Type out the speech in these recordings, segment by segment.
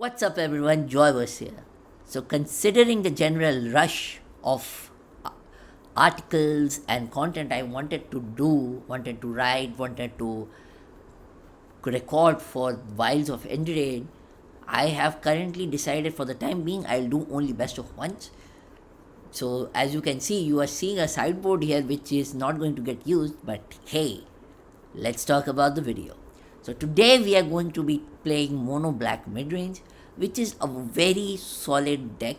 What's up, everyone? Joyverse here. So, considering the general rush of articles and content I wanted to do, wanted to write, wanted to record for Wilds of Endurance, I have currently decided for the time being I'll do only best of ones. So, as you can see, you are seeing a sideboard here which is not going to get used, but hey, let's talk about the video. So today we are going to be playing Mono Black Midrange, which is a very solid deck.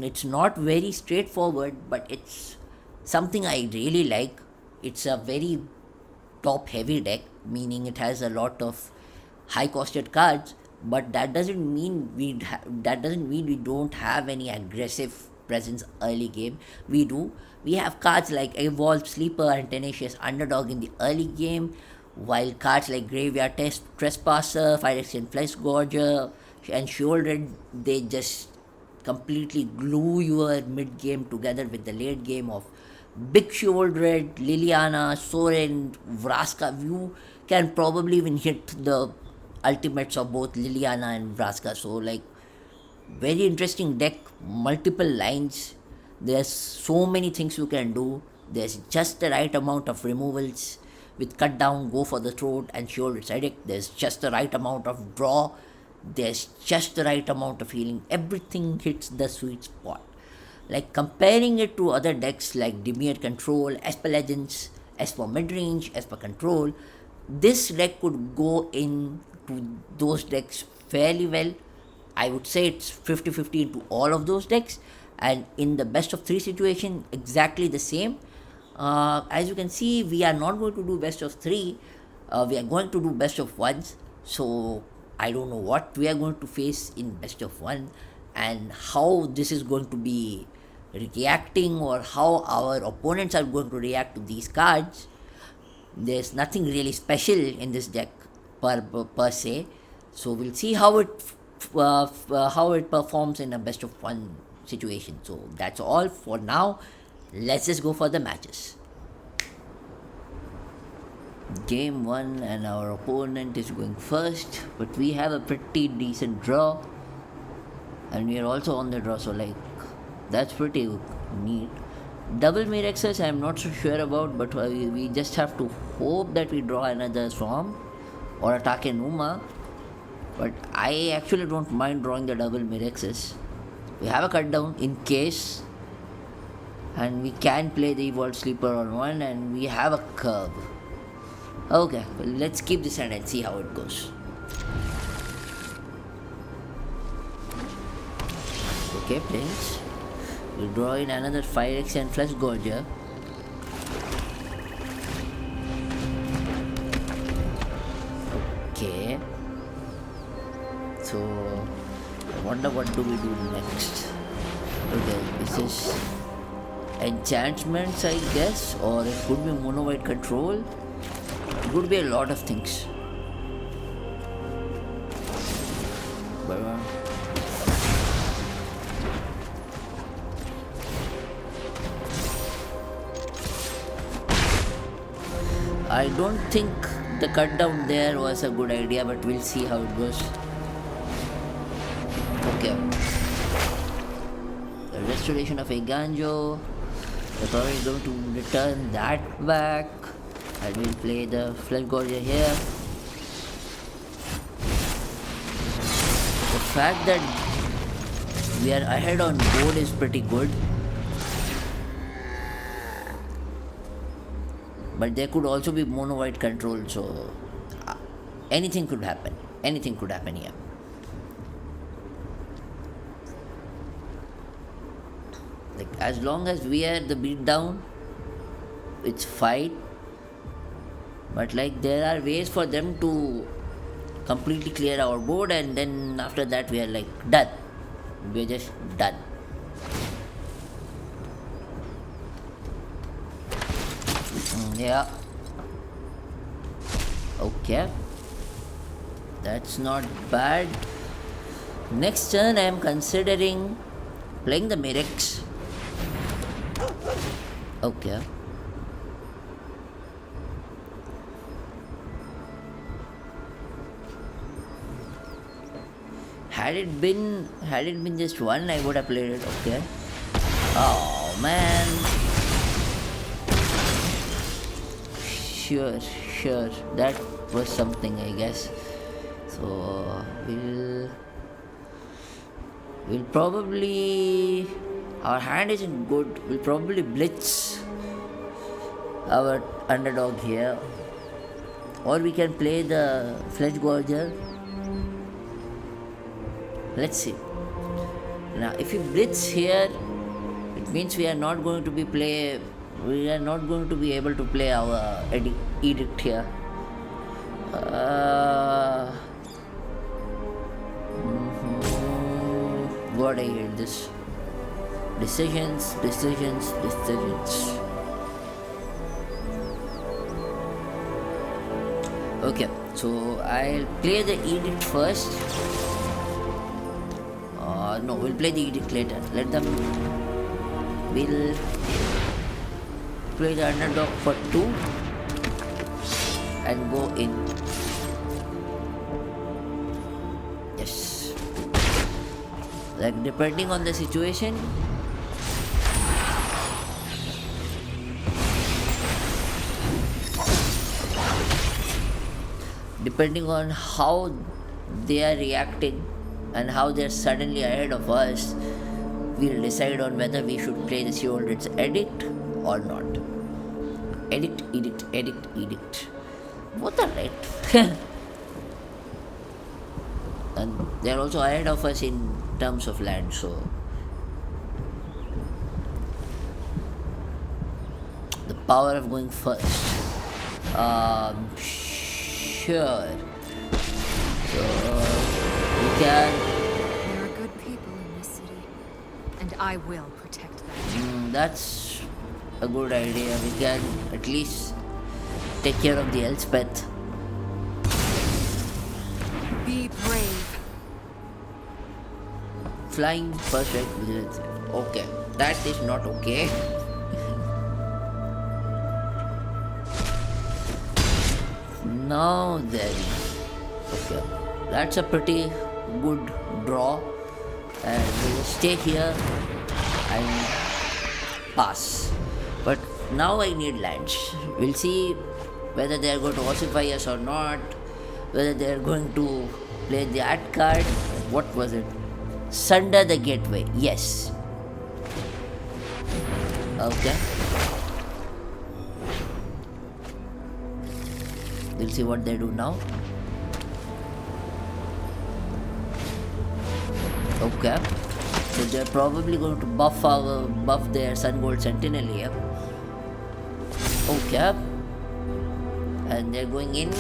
It's not very straightforward, but it's something I really like. It's a very top heavy deck, meaning it has a lot of high costed cards, but that doesn't mean we don't have any aggressive presence early game. We do. We have cards like Evolved Sleeper and Tenacious Underdog in the early game, while cards like Graveyard Trespasser, Fire Exchange Flesh Gorger, and Shieldred, they just completely glue your mid game together with the late game of Big Shieldred, Liliana, Soren, Vraska. You can probably even hit the ultimates of both Liliana and Vraska. So, like, very interesting deck, multiple lines. There's so many things you can do. There's just the right amount of removals. With cut down, go for the throat and shield its addict. There's just the right amount of draw. There's just the right amount of healing. Everything hits the sweet spot. Like comparing it to other decks like Dimir Control, Esper Legends, Esper Midrange, Esper Control, this deck could go into those decks fairly well. I would say it's 50-50 into all of those decks, and in the best of three situation, exactly the same. As you can see, we are not going to do best of three. We are going to do best of ones. So I don't know what we are going to face in best of one, and how this is going to be reacting, or how our opponents are going to react to these cards. There's nothing really special in this deck per se. So we'll see how it performs in a best of one situation. So that's all for now. Let's just go for the matches. Game 1, and our opponent is going first, but we have a pretty decent draw, and we are also on the draw, so like that's pretty neat. Double Mirexes I'm not so sure about, but we just have to hope that we draw another Swarm or a Takenuma. But I actually don't mind drawing the double Mirexes. We have a cut down in case, and we can play the Evolved Sleeper on one, and we have a curve. Okay, well, let's keep this hand and see how it goes. Okay, Prince. We'll draw in another Fire X and Flesh Gorger. Okay. So, I wonder what do we do next. Okay, this is enchantments, I guess, or it could be mono white control. It could be a lot of things. But, I don't think the cut down there was a good idea, but we'll see how it goes. Okay. The restoration of Eganjo. We're probably going to return that back. I will play the Flesh Gorger here. The fact that we are ahead on board is pretty good. But there could also be mono white control, so anything could happen. Anything could happen here. Like, as long as we are the beat down, it's fine. But like, there are ways for them to completely clear our board, and then after that we are like done. We're just done. Yeah. Okay. That's not bad. Next turn I am considering playing the Mirrex. Okay. Had it been just one, I would have played it. Okay. Oh man. Sure. That was something, I guess. So we'll probably, our hand isn't good. We'll probably blitz our underdog here, or we can play the Fledge Gorger. Let's see. Now, if we blitz here, it means we are not going to be able to play our edict here. God, I hate this. Decisions. Okay, so I'll play the edict first. No, we'll play the edict later. We'll play the underdog for 2 and go in. Yes. Like, depending on the situation, depending on how they are reacting and how they're suddenly ahead of us, we'll decide on whether we should play the Sheoldred's edict or not. Edict. What are right? And they're also ahead of us in terms of land, so the power of going first. Sure. So we can. There are good people in this city, and I will protect them. That's a good idea. We can at least take care of the Elspeth. Be brave. Flying first, right? Vigilance. Okay, that is not okay. Now then, okay, that's a pretty good draw, and we'll stay here and pass. But now I need lands. We'll see whether they are going to ossify us or not, whether they are going to play that card. What was it? Sunder the Gateway. Yes. Okay. We'll see what they do now. Okay. So they're probably going to buff their Sun Gold Sentinel here. Okay. And they're going in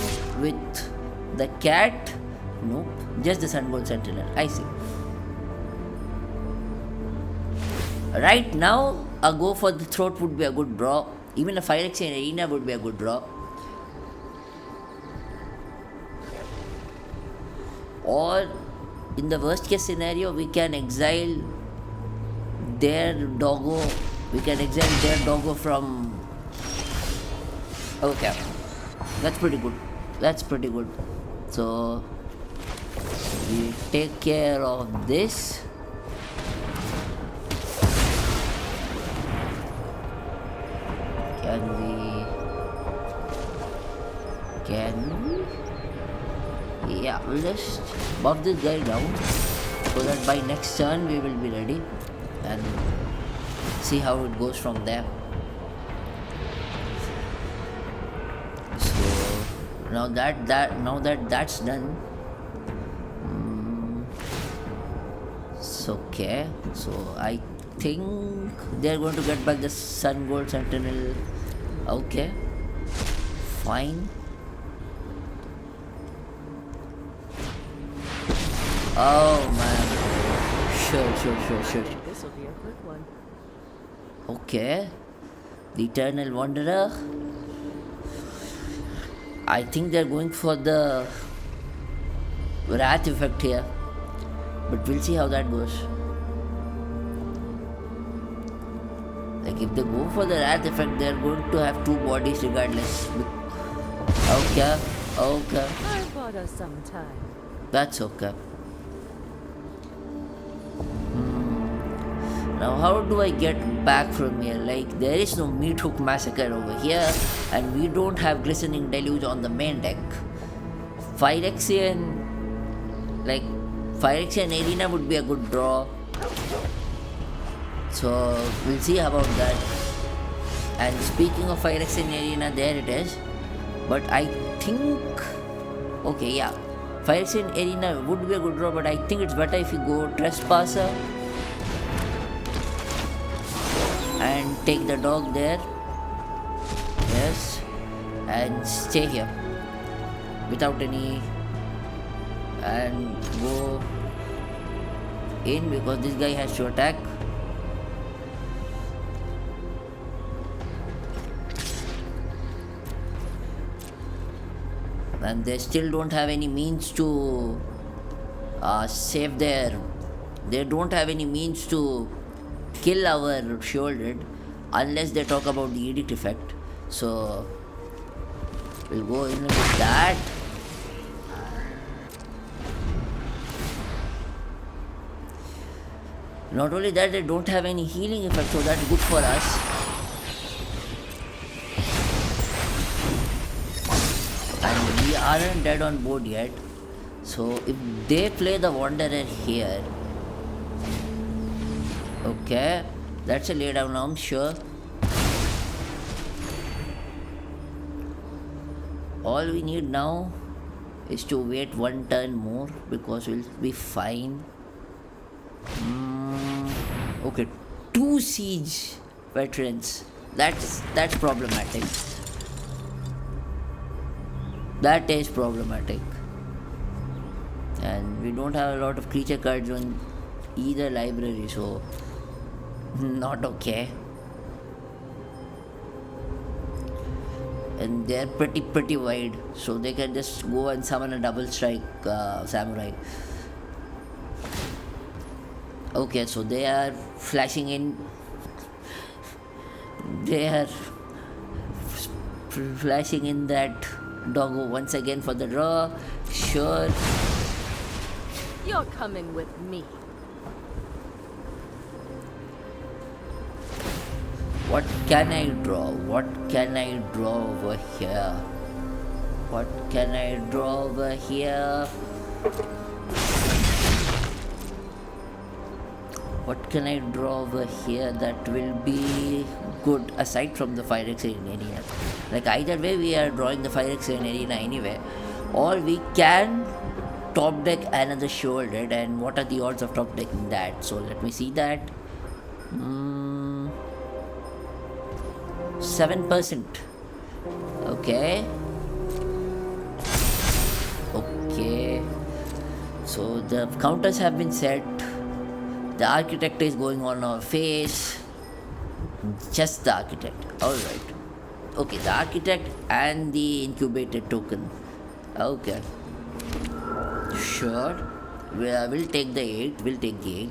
with the cat. Nope. Just the Sun Gold Sentinel. I see. Right now, a go for the throat would be a good draw. Even a Phyrexian Arena would be a good draw. Or in the worst case scenario, we can exile their doggo. We can exile their doggo from. Okay, that's pretty good. So we take care of this. Can we? Yeah, we'll just buff this guy down so that by next turn we will be ready and see how it goes from there. So now that that's done, it's okay. So I think they're going to get back the Sun Gold Sentinel. Okay, fine. Oh man. Sure. This will be a quick one. Okay. The Eternal Wanderer. I think they're going for the Wrath effect here. But we'll see how that goes. Like if they go for the Wrath effect, they're going to have 2 bodies regardless. Okay. I bought us some time. That's okay. Now how do I get back from here? Like, there is no meat hook massacre over here, and we don't have glistening deluge on the main deck. Phyrexian, like, Phyrexian arena would be a good draw. So we'll see about that. And speaking of Phyrexian arena, there it is. But I think, okay, yeah, Phyrexian arena would be a good draw, but I think it's better if you go Trespasser and take the dog there. Yes, and stay here without any, and go in because this guy has to attack. And they still don't have any means to save their, they don't have any means to kill our shielded unless they talk about the edict effect. So we'll go in with that. Not only that, they don't have any healing effect, so that's good for us. And we aren't dead on board yet. So if they play the Wanderer here, okay, that's a laydown arm, sure. All we need now is to wait one turn more because we'll be fine. Okay, 2 siege veterans. That's problematic. That is problematic. And we don't have a lot of creature cards on either library, so not okay. And they're pretty wide, so they can just go and summon a double strike samurai. Okay, so they are flashing in. They are flashing in that doggo once again for the draw. Sure. You're coming with me. What can I draw? What can I draw over here? What can I draw over here? What can I draw over here that will be good aside from the Phyrexian arena? Like, either way we are drawing the Phyrexian arena anyway. Or we can top deck another shielded, and what are the odds of top decking that? So let me see that. 7%. Okay. Okay. So the counters have been set. The architect is going on our face. Just the architect. Alright. Okay, the architect and the incubated token. Okay. Sure. We'll take the 8. We'll take the 8.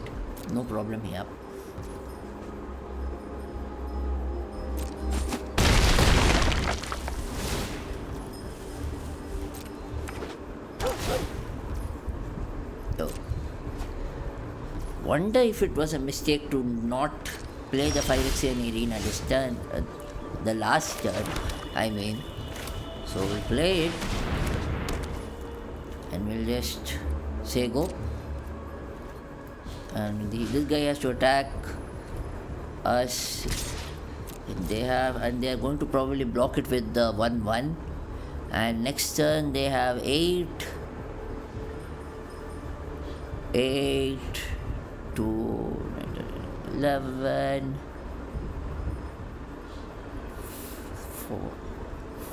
No problem here. Wonder if it was a mistake to not play the Phyrexian arena this turn, the last turn, I mean. So we'll play it, and we'll just say go. And this guy has to attack us. They are going to probably block it with the 1/1. And next turn they have 8. 2, 11,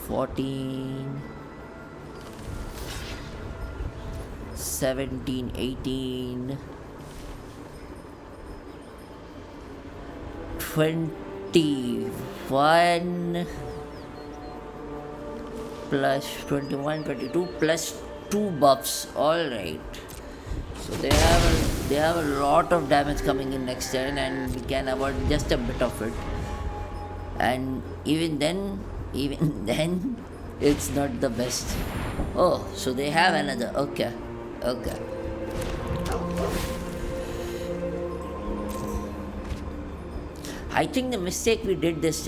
14, 17, 18, 21 plus 21, 22 plus 2 buffs. Alright. So they have a lot of damage coming in next turn, and we can avoid just a bit of it. And even then, it's not the best. Oh, so they have another. Okay. I think the mistake we did this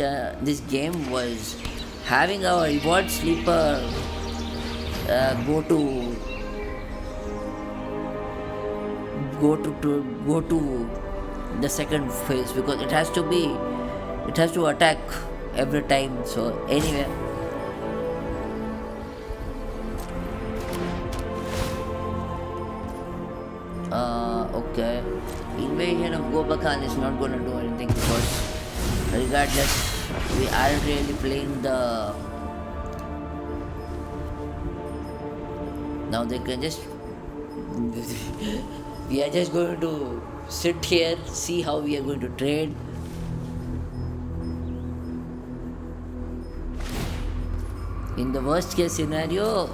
game was having our reward sleeper go to the second phase, because it has to attack every time. So anyway, okay, invasion of Gobakan is not going to do anything, because regardless we aren't really playing the. Now they can just we are just going to sit here, see how we are going to trade. In the worst case scenario,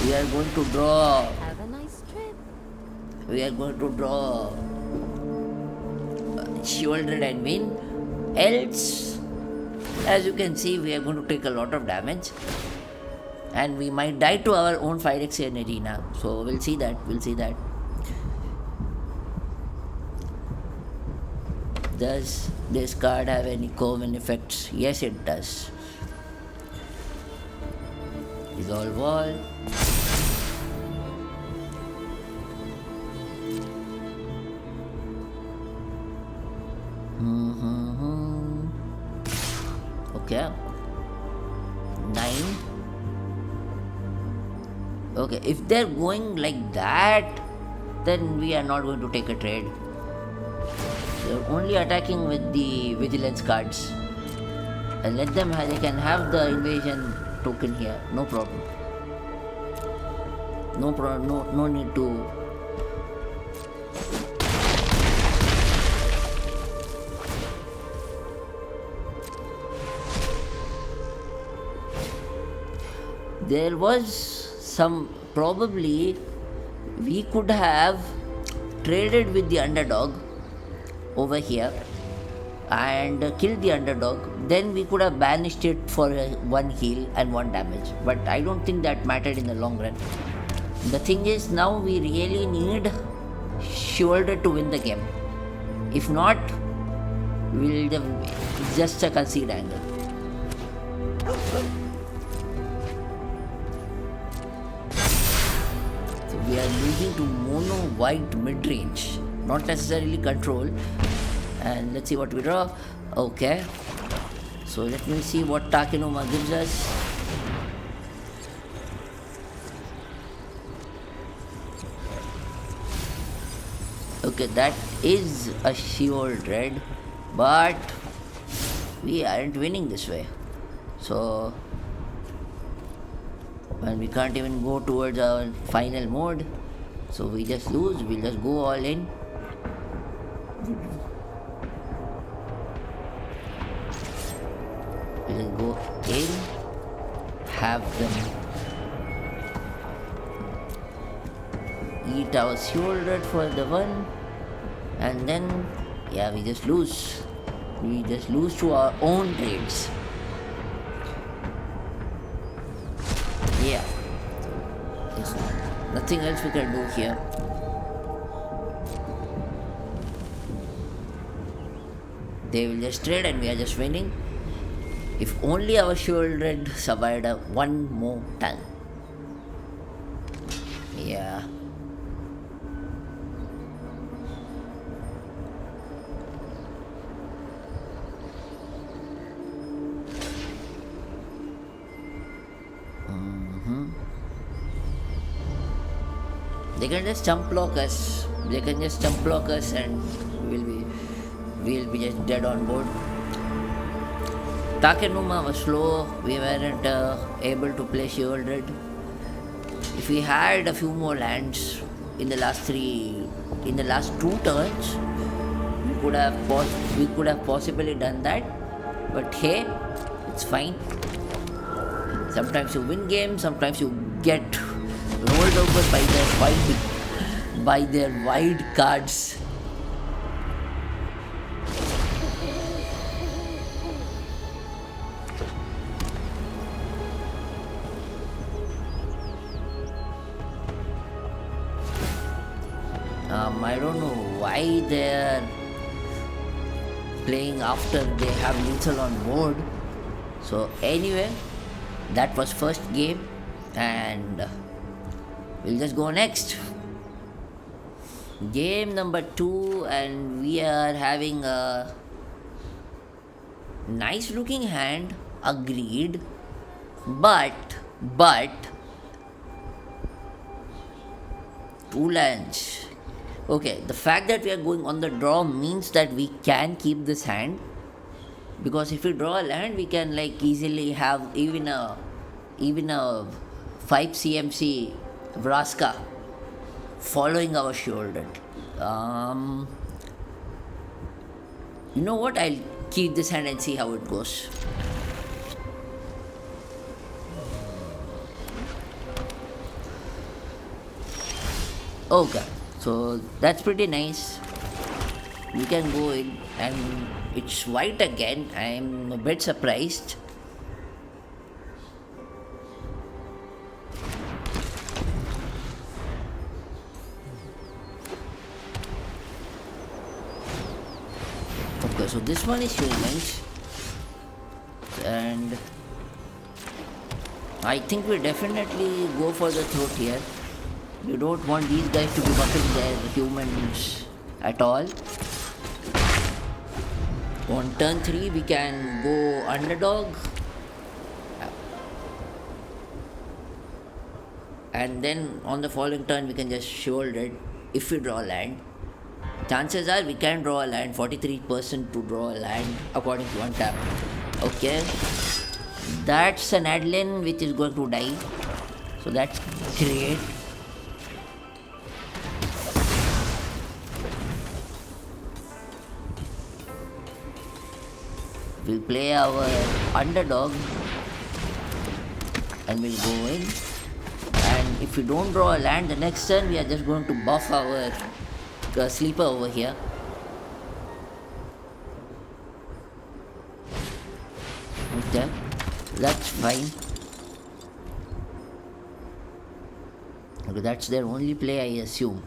we are going to draw. Have a nice trip. We are going to draw shouldered and win. Else, as you can see, we are going to take a lot of damage. And we might die to our own 5x in arena. So we'll see that. Does this card have any common effects? Yes, it does. Dissolve all. Okay. 9. Okay, if they're going like that, then we are not going to take a trade. They're only attacking with the vigilance cards. And let them they can have the invasion token here. No problem. No need to. There was some, probably we could have traded with the underdog over here and killed the underdog. Then we could have banished it for 1 heal and 1 damage. But I don't think that mattered in the long run. The thing is, now we really need shoulder to win the game. If not, we'll just a concede angle. So we are moving to mono white mid-range, not necessarily control. And let's see what we draw. Okay, so let me see what Takenoma gives us. Okay, that is a shield red, but we aren't winning this way. So, and we can't even go towards our final mode. So we just lose, we'll just go all in. We'll go in, have them eat our shoulder for the 1, and then yeah, we just lose. We just lose to our own trades. Yeah, there's nothing else we can do here. They will just trade and we are just winning. If only our shoulder survived 1 more time. Yeah. They can just jump block us. And we'll be just dead on board. Takenuma was slow. We weren't able to play shielded. If we had a few more lands in the last 2 turns, we could have possibly done that. But hey, it's fine. Sometimes you win games, sometimes you get rolled over by their wide cards. I don't know why they're playing after they have lethal on board. So anyway, that was first game, and we'll just go next. Game number 2, and we are having a nice looking hand, agreed, but 2 lands. Okay, the fact that we are going on the draw means that we can keep this hand, because if we draw a land, we can like easily have even a 5 CMC Vraska following our shoulder. You know what? I'll keep this hand and see how it goes. Okay, so that's pretty nice. We can go in, and it's white again. I'm a bit surprised. Okay, so this one is humans, and I think we definitely go for the throat here. You don't want these guys to be buffing their humans at all. On turn 3, we can go underdog, and then on the following turn, we can just shoulder it if we draw land. Chances are we can draw a land, 43% to draw a land according to one tap. Okay, that's an Adeline which is going to die, so that's great. We'll play our underdog and we'll go in, and if we don't draw a land the next turn, we are just going to buff our sleeper over here. Okay, that's fine. Okay, that's their only play, I assume.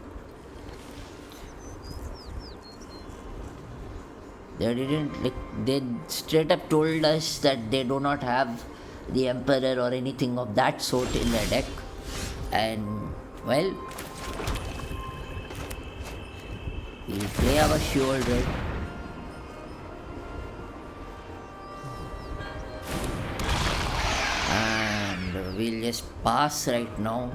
They straight up told us that they do not have the Emperor or anything of that sort in their deck, and well, we'll play our shoulder. And we'll just pass right now.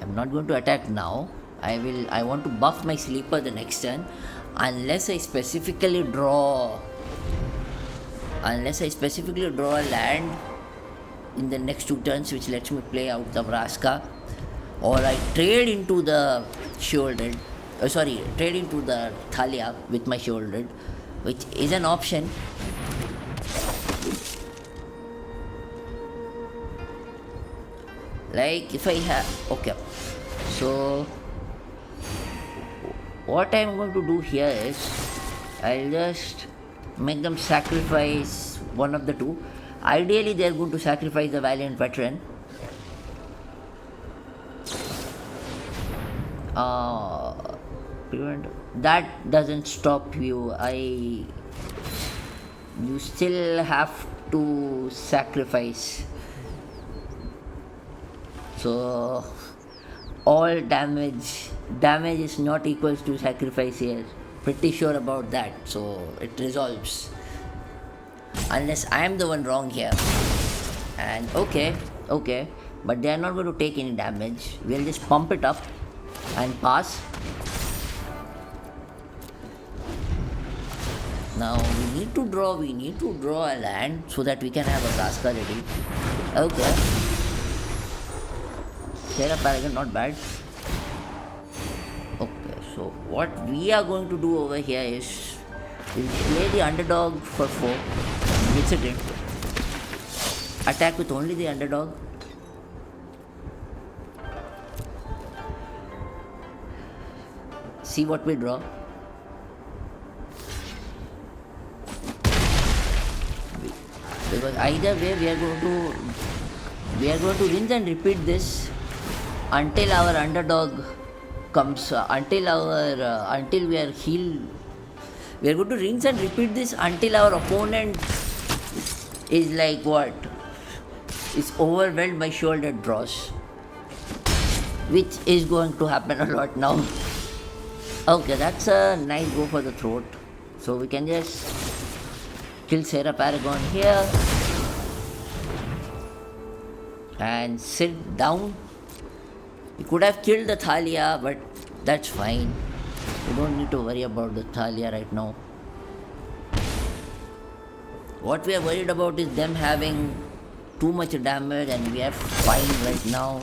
I'm not going to attack now. I want to buff my sleeper the next turn, unless I specifically draw a land in the next 2 turns, which lets me play out the Vraska, or I trade into the shouldered, trade into the Thalia with my shouldered, which is an option. Like if I have, okay, so what I'm going to do here is I'll just make them sacrifice one of the 2. Ideally they're going to sacrifice the Valiant Veteran. That doesn't stop you. You still have to sacrifice. So all damage is not equals to sacrifice here. Pretty sure about that. So it resolves, unless I am the one wrong here. And okay, but they are not going to take any damage. We'll just pump it up and pass. Now we need to draw a land so that we can have a Vraska ready. Okay, Sarah Paragon, not bad. Okay, so what we are going to do over here is we'll play the underdog for 4, incident, attack with only the underdog. See what we draw. Because either way we are going to rinse and repeat this until our underdog comes until we are healed. We are going to rinse and repeat this until our opponent is like what? Is overwhelmed by shoulder draws, which is going to happen a lot now. Okay, that's a nice go for the throat. So we can just kill Sarah Paragon here and sit down. We could have killed the Thalia, but that's fine. We don't need to worry about the Thalia right now. What we are worried about is them having too much damage, and we are fine right now.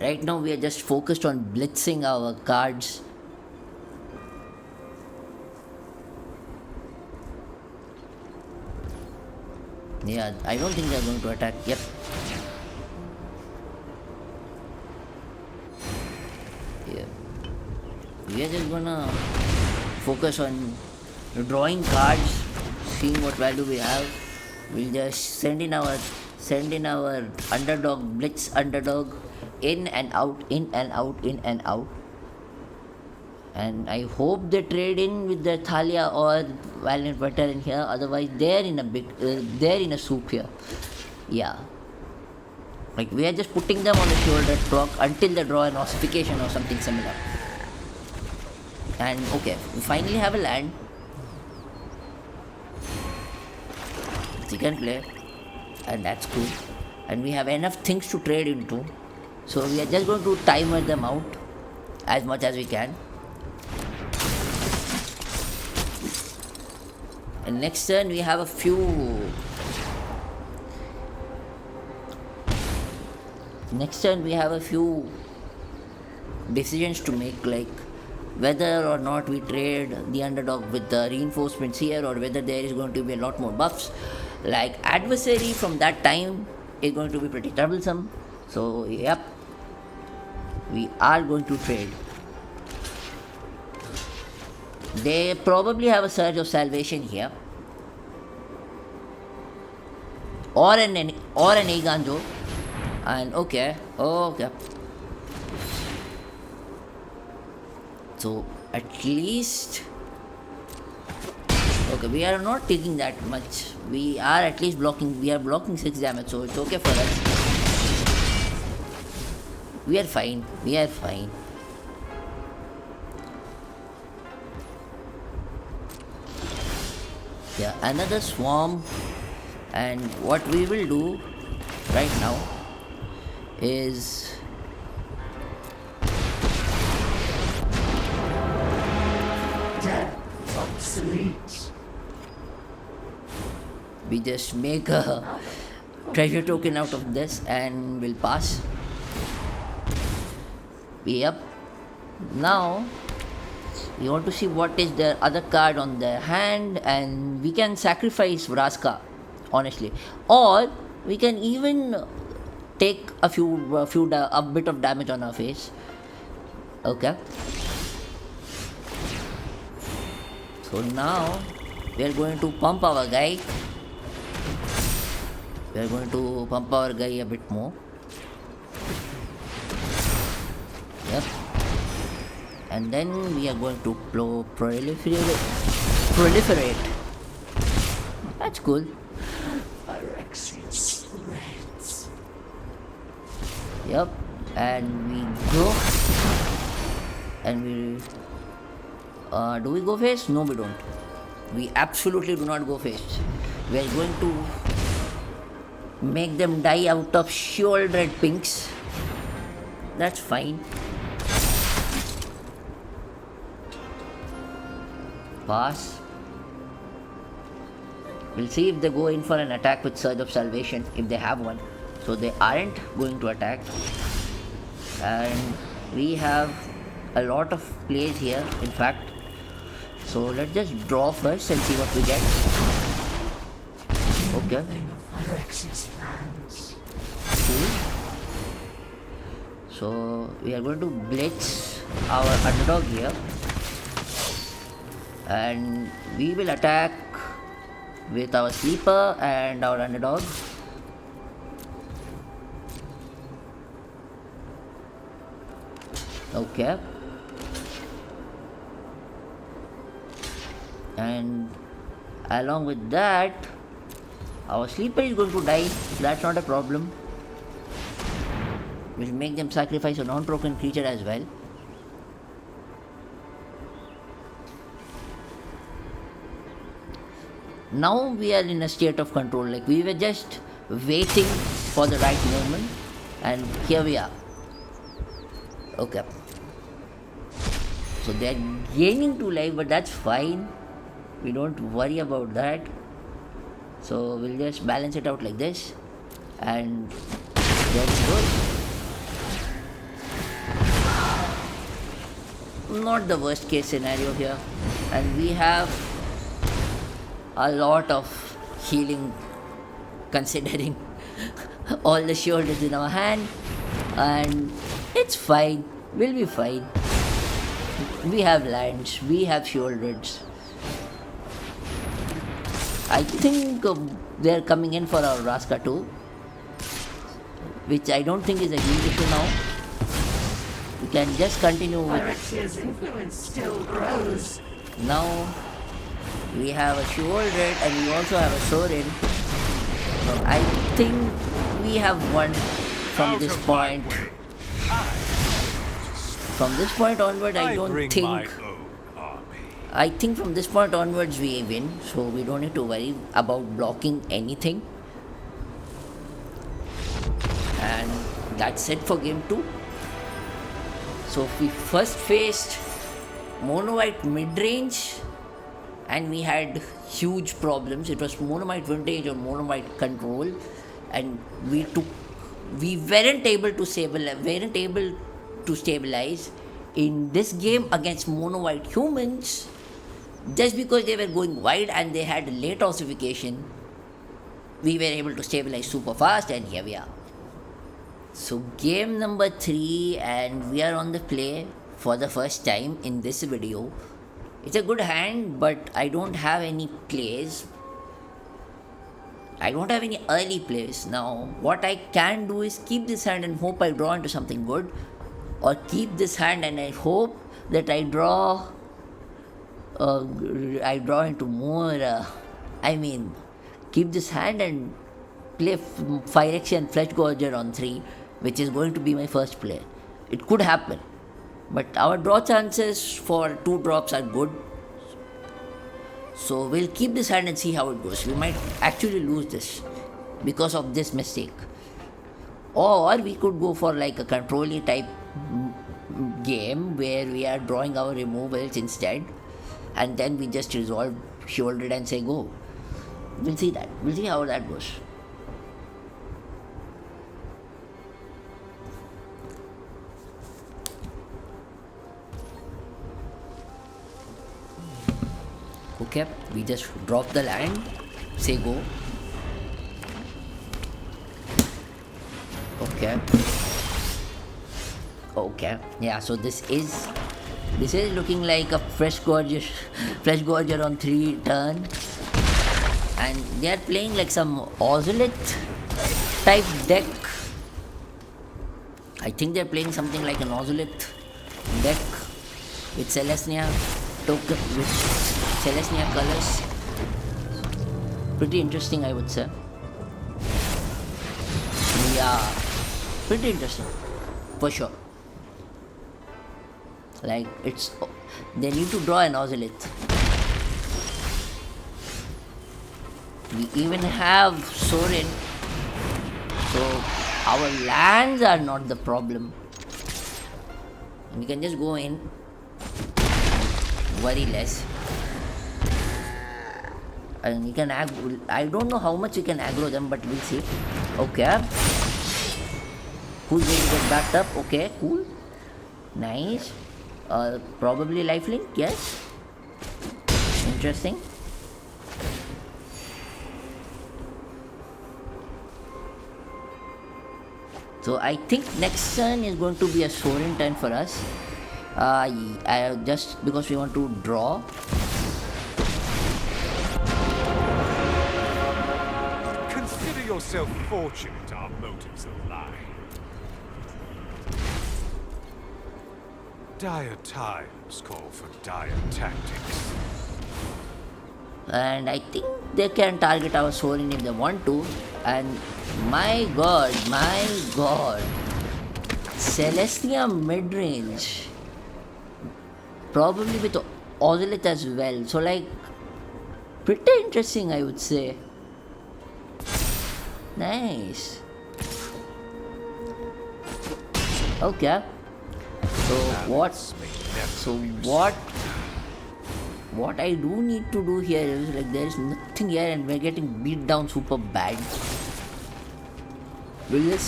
Right now we are just focused on blitzing our cards. Yeah, I don't think they're going to attack. Yep. Yeah. We are just gonna focus on drawing cards, seeing what value we have. We'll just send in our underdog, blitz underdog, in and out, in and out, in and out. And I hope they trade in with the Thalia or Valiant Veteran here. Otherwise, they're in a soup here. Yeah. Like we are just putting them on the shoulder block until they draw an ossification or something similar. And okay, we finally have a land. Second play, and that's cool. And we have enough things to trade into. So we are just going to timer them out as much as we can. And next turn we have a few. Next turn we have a few decisions to make, like whether or not we trade the underdog with the reinforcements here, or whether there is going to be a lot more buffs. Like adversary from that time is going to be pretty troublesome. So yep, we are going to trade. They probably have a Surge of Salvation here, or an Eiganjo. And okay. So at least, okay, we are not taking that much. We are at least blocking. We are blocking 6 damage, so it's okay for us. We are fine. Yeah, another swarm. And what we will do right now is obsolete. We just make a treasure token out of this and we'll pass. Yep. Now we want to see what is the other card on the hand, and we can sacrifice Vraska, honestly, or we can even take a bit of damage on our face. Okay. So now we are going to pump our guy. We are going to pump our guy a bit more. Yep. And then we are going to proliferate. That's cool. Phyrexian threads. Yep. And we go. And we... do we go face? No, we don't. We absolutely do not go face. We are going to make them die out of shield red pinks. That's fine. Pass. We'll see if they go in for an attack with Surge of Salvation, if they have one. So they aren't going to attack. And we have a lot of plays here, in fact. So let's just draw first and see what we get. Okay. Cool. So we are going to blitz our underdog here. And we will attack with our sleeper and our underdog. Okay. And along with that, our sleeper is going to die. That's not a problem. We'll make them sacrifice a non-broken creature as well. Now we are in a state of control. Like we were just waiting for the right moment, and here we are. Okay. So they're gaining 2 life, but that's fine. We don't worry about that. So we'll just balance it out like this, and there it goes. Not the worst case scenario here, and we have a lot of healing considering all the shoulders in our hand, and it's fine. We'll be fine. We have lands, we have shoulders. I think they're coming in for our Raska too, which I don't think is a huge issue now. We can just continue with. Phyrexia's influence still grows. Now we have a Shieldred and we also have a Sorin. So I think we have won from this point. From this point onward, I don't think. I think from this point onwards we win, so we don't need to worry about blocking anything. And that's it for game 2. So we first faced Mono White Midrange and we had huge problems. It was Mono White Vintage or Mono White Control, and we weren't able to stabilize in this game against Mono White Humans. Just because they were going wide and they had late ossification, we were able to stabilize super fast, and here we are. So game number 3, and we are on the play for the first time in this video. It's a good hand, but I don't have any plays. I don't have any early plays. Now what I can do is keep this hand and hope I draw into something good, or keep this hand and I hope that I draw into more. Keep this hand and play Phyrexia and Flesh Gorger on 3, which is going to be my first play. It could happen, but our draw chances for 2 drops are good. So we'll keep this hand and see how it goes. We might actually lose this because of this mistake, or we could go for like a control-y type game where we are drawing our removals instead, and then we just resolve Shielded and say go. We'll see that. We'll see how that goes. Okay, we just drop the land, say go. Okay, yeah, so this is looking like a Flesh Gorger on 3 turn, and they are playing like some Ozolith type deck. I think they're playing something like an Ozolith deck with Selesnya token, with Selesnya colors. Pretty interesting, I would say. Yeah, pretty interesting for sure. Like they need to draw an Ozolith. We even have Sorin, so our lands are not the problem. We can just go in, worry less, and we can aggro. I don't know how much we can aggro them, but we'll see. Okay, who's going to get backed up? Okay, cool, nice. Probably lifelink, yes. Interesting. So I think next turn is going to be a Sorin turn for us. Just because we want to draw. Consider yourself fortunate our motives align. Dire times call for dire tactics. And I think they can target our Sorin if they want to. And my god, Selesnya Midrange. Probably with Ozolith as well. So like pretty interesting, I would say. Nice. Okay. So what I do need to do here is like there is nothing here and we're getting beat down super bad. We'll just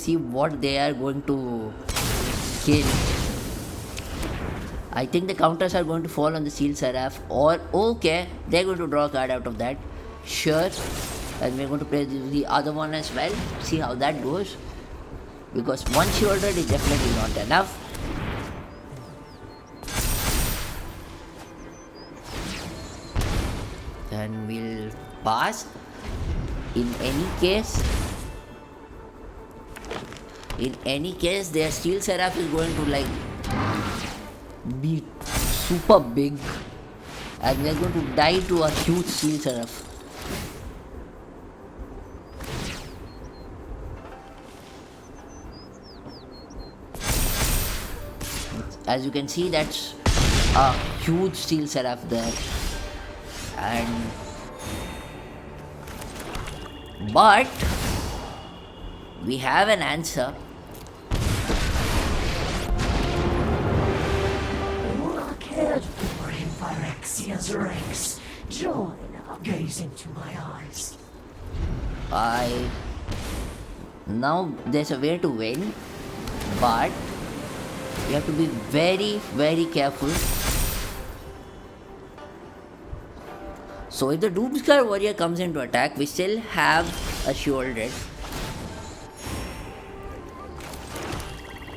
see what they are going to kill. I think the counters are going to fall on the Seal Seraph, or okay, they're going to draw a card out of that. Sure. And we're going to play the other one as well. See how that goes. Because one shielded is definitely not enough. Then we'll pass. In any case, their Steel Seraph is going to like be super big, and we are going to die to a huge Steel Seraph. As you can see, that's a huge Steel Seraph there, but we have an answer. Phyrexia's ranks. Join our gaze into my eyes. Now there's a way to win, but you have to be very, very careful. So if the Doomscar Warrior comes into attack, we still have a shielded.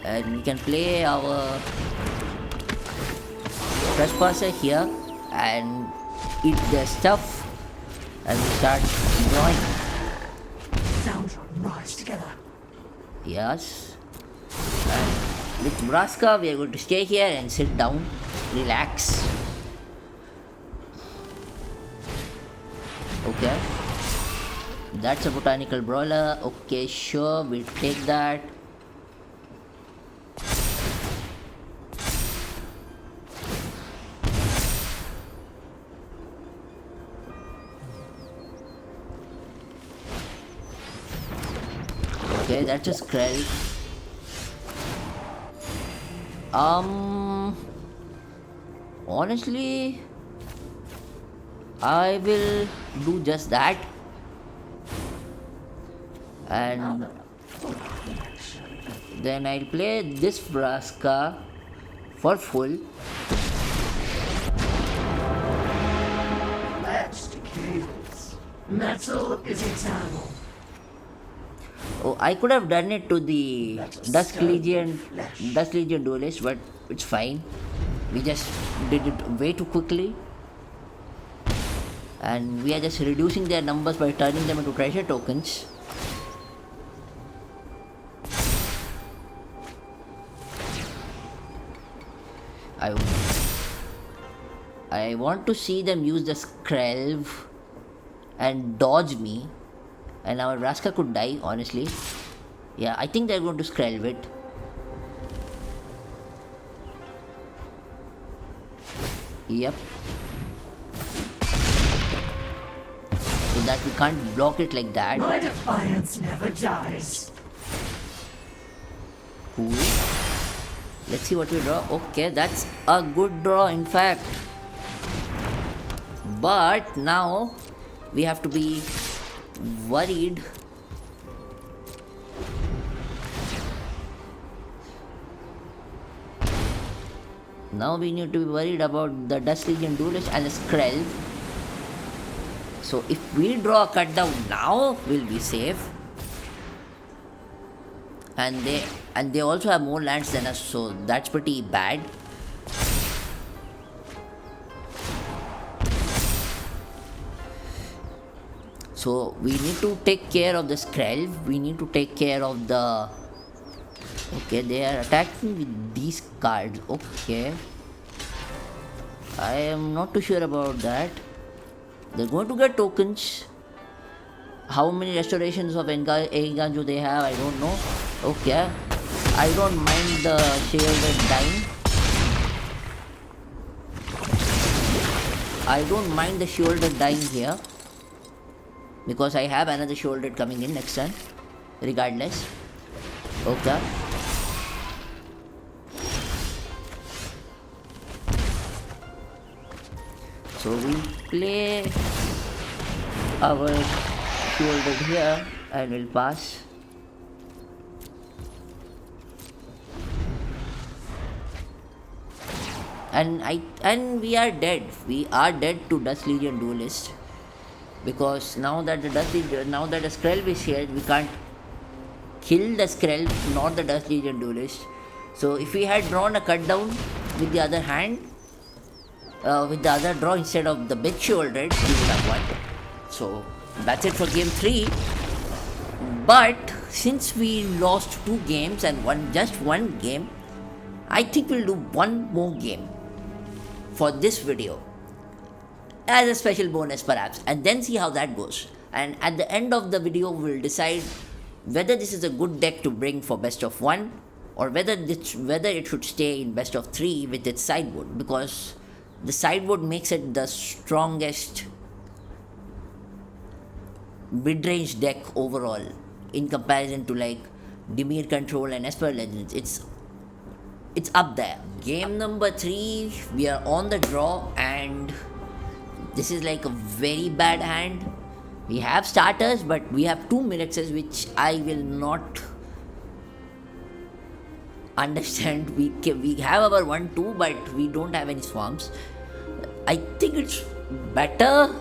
And we can play our Trespasser here and eat their stuff, and we start drawing. Sounds rise together. Yes. And with Braska, we are going to stay here and sit down, relax. Okay. That's a Botanical Brawler. Okay, sure, we'll take that. Okay, that's a Skrell. Honestly, I will do just that. And then I'll play this Braska for full. Let's decays. Metal is eternal. Oh, I could have done it to the Dusk Legion duelist, but it's fine. We just did it way too quickly. And we are just reducing their numbers by turning them into treasure tokens. I want to see them use the Skrelv and dodge me. And our Raska could die, honestly. Yeah, I think they're going to Skrelv it. Yep. So that we can't block it like that. My defiance never dies. Cool. Let's see what we draw. Okay, that's a good draw, in fact. But now we have to be worried. Now we need to be worried about the Dust Legion Duelist and the Skrell. So if we draw a cut down now, we'll be safe. And they also have more lands than us, so that's pretty bad. So we need to take care of the Skrell. We need to take care of the Okay, they are attacking with these cards. Okay. I am not too sure about that. They're going to get tokens. How many restorations of Engan do they have? I don't know. Okay. I don't mind the shielded dying. I don't mind the shielded dying here. Because I have another shielded coming in next turn. Regardless. Okay. So we play our shielded here and we'll pass. And we are dead. We are dead to Dust Legion Duelist. Because now that the Skrelv is here, we can't kill the Skrelv, not the Dust Legion Duelist. So if we had drawn a cut down with the other hand, with the other draw instead of the big shielded, we would have won. So that's it for game 3. But since we lost 2 games and just one game, I think we'll do one more game for this video as a special bonus perhaps, and then see how that goes. And at the end of the video we'll decide whether this is a good deck to bring for best of 1 or whether it should stay in best of 3 with its sideboard, because the sideboard makes it the strongest mid-range deck overall in comparison to like Dimir Control and Esper Legends. It's up there. Game number 3, we are on the draw, and this is like a very bad hand. We have starters, but we have 2 Mirexes, which I will not understand. We have our 1-2, but we don't have any swarms. I think it's better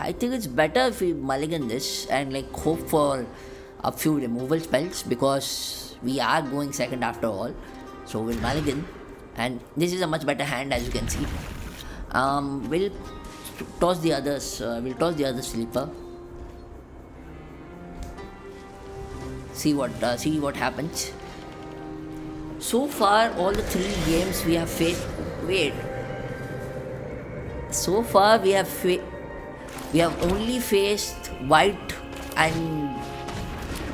if we mulligan this and like hope for a few removal spells, because we are going second after all. So we'll mulligan, and this is a much better hand, as you can see. We'll toss the others. We'll toss the other sleeper. See what happens. So far, all the 3 games we have faced. So far we have only faced white, and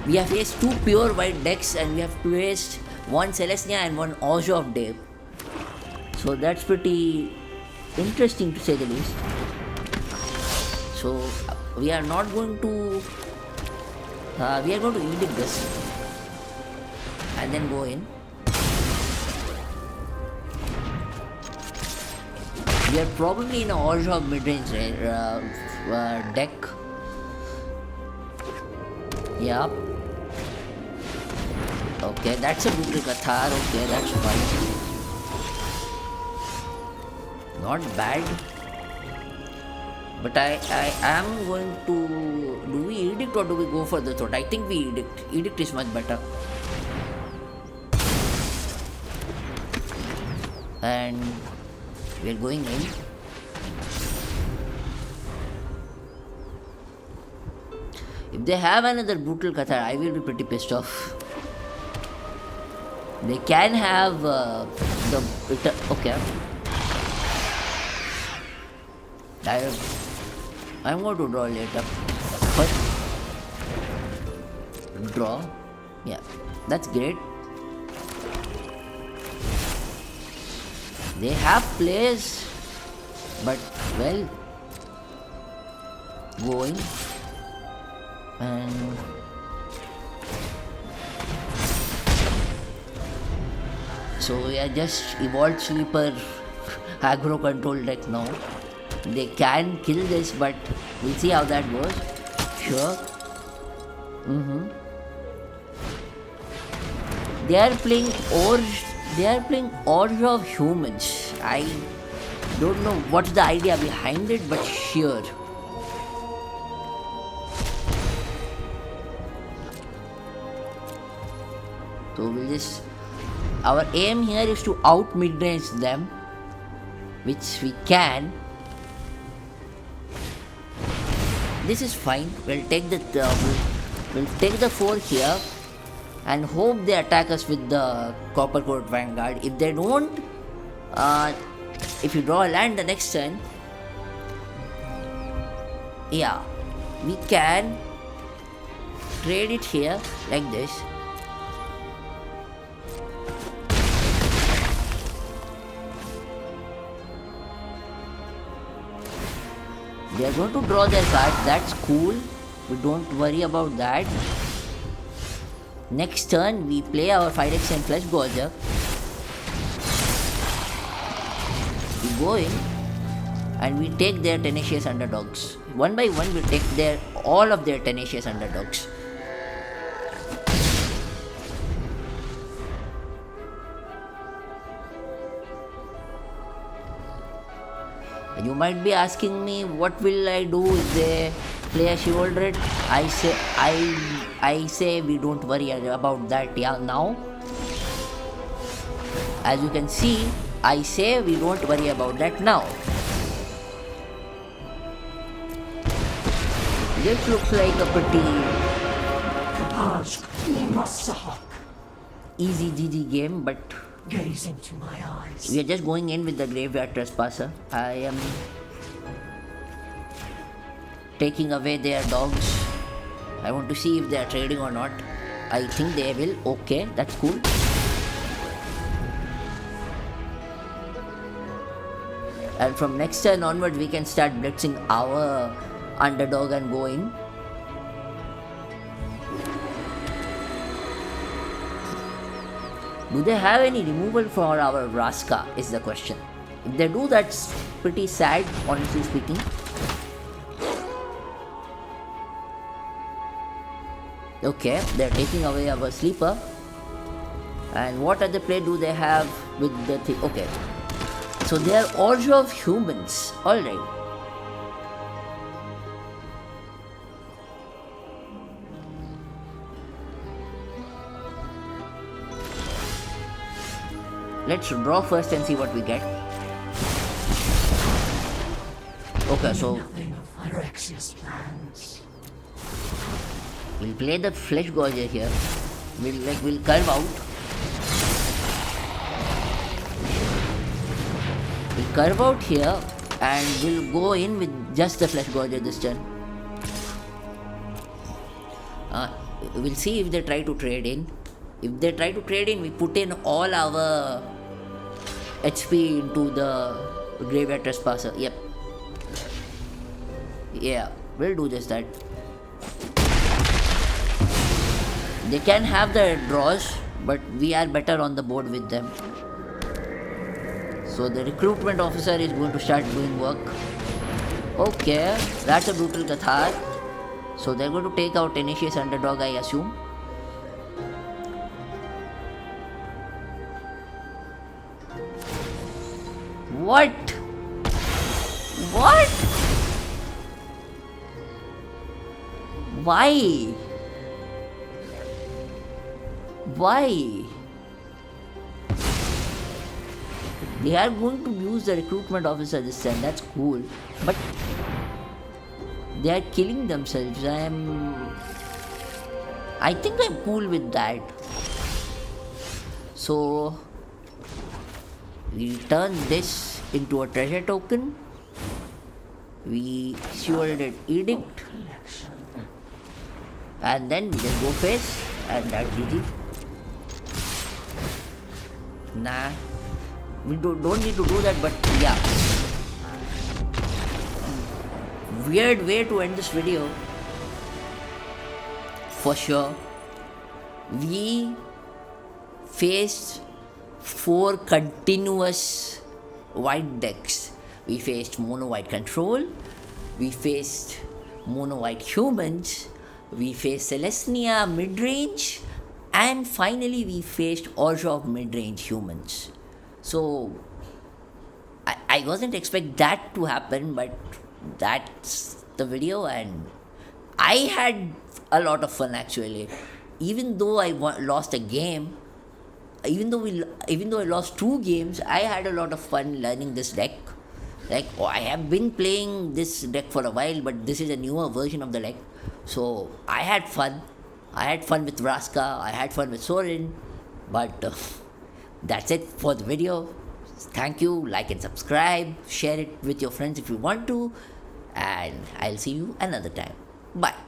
we have faced 2 pure white decks, and we have faced 1 Selesnya and 1 Orzhov deck. So that's pretty interesting to say the least. So we are not going to we are going to edict this and then go in. We are probably in an Orzhov Midrange deck. Yeah. Okay, that's a brutal Cathar. Okay, that's fine. Not bad. But I am going to... Do we edict or do we go for the thought? I think we edict. Edict is much better. And we are going in. If they have another brutal Cathar, I will be pretty pissed off. They can have okay. I'm going to draw later. First, draw. Yeah, that's great. They have plays, but well, going and so we are just evolved sleeper aggro control deck now. They can kill this, but we'll see how that goes. Sure. They are playing Orzhov Humans. I don't know what's the idea behind it, but sure. So we'll just... Our aim here is to out midrange them, which we can. This is fine. We'll take the 4 here. and hope they attack us with the Copper Court Vanguard. If they don't, if you draw a land the next turn, yeah, we can trade it here like this. They are going to draw their cards, that's cool. We don't worry about that. Next turn, we play our Phyrexian Flesh Gorger. We go in and we take their Tenacious Underdogs. One by one, we take all of their Tenacious Underdogs. You might be asking me, what will I do if they play a Chivalred? I say we don't worry about that now. As you can see, I say we don't worry about that now. This looks like a pretty easy GG game, but Gaze into my eyes. we are just going in with the Graveyard Trespasser. I am taking away their dogs. I want to see if they are trading or not. I think they will. Okay, that's cool. And from next turn onwards, we can start blitzing our underdog and go in. Do they have any removal for our Vraska is the question. If they do, that's pretty sad, honestly speaking. Okay, they're taking away our sleeper. And what other play do they have with the thing? Okay, so they are Orzhov Humans. Alright. Let's draw first and see what we get. Okay, so Nothing of Phyrexia's plans. we'll play the Flesh Gorger here. We'll curve out. We'll curve out here and we'll go in with just the Flesh Gorger this turn. We'll see if they try to trade in. If they try to trade in, we put in all our HP into the Graveyard Trespasser. Yep. Yeah, we'll do just that. They can have the draws, but we are better on the board with them. So the recruitment officer is going to start doing work. Okay, that's a brutal Cathar. So they're going to take out Tenacious Underdog, I assume. What? What? Why? Why? They are going to use the recruitment officer this time, that's cool. But they are killing themselves. I think I'm cool with that. So we turn this into a treasure token. We shielded Edict. And then we just go face and that's GG. Nah, we don't need to do that, but yeah. Weird way to end this video. For sure. We faced 4 continuous white decks. We faced mono white control, we faced mono white humans, we faced Selesnya Midrange, and finally we faced Orzhov Midrange humans. So I wasn't expecting that to happen, but that's the video, and I had a lot of fun actually. Even though I lost a game, even though I lost 2 games, I had a lot of fun learning this deck. I have been playing this deck for a while, but this is a newer version of the deck, so I had fun. I had fun with Vraska, I had fun with Soren, but that's it for the video. Thank you, like and subscribe, share it with your friends if you want to, and I'll see you another time. Bye.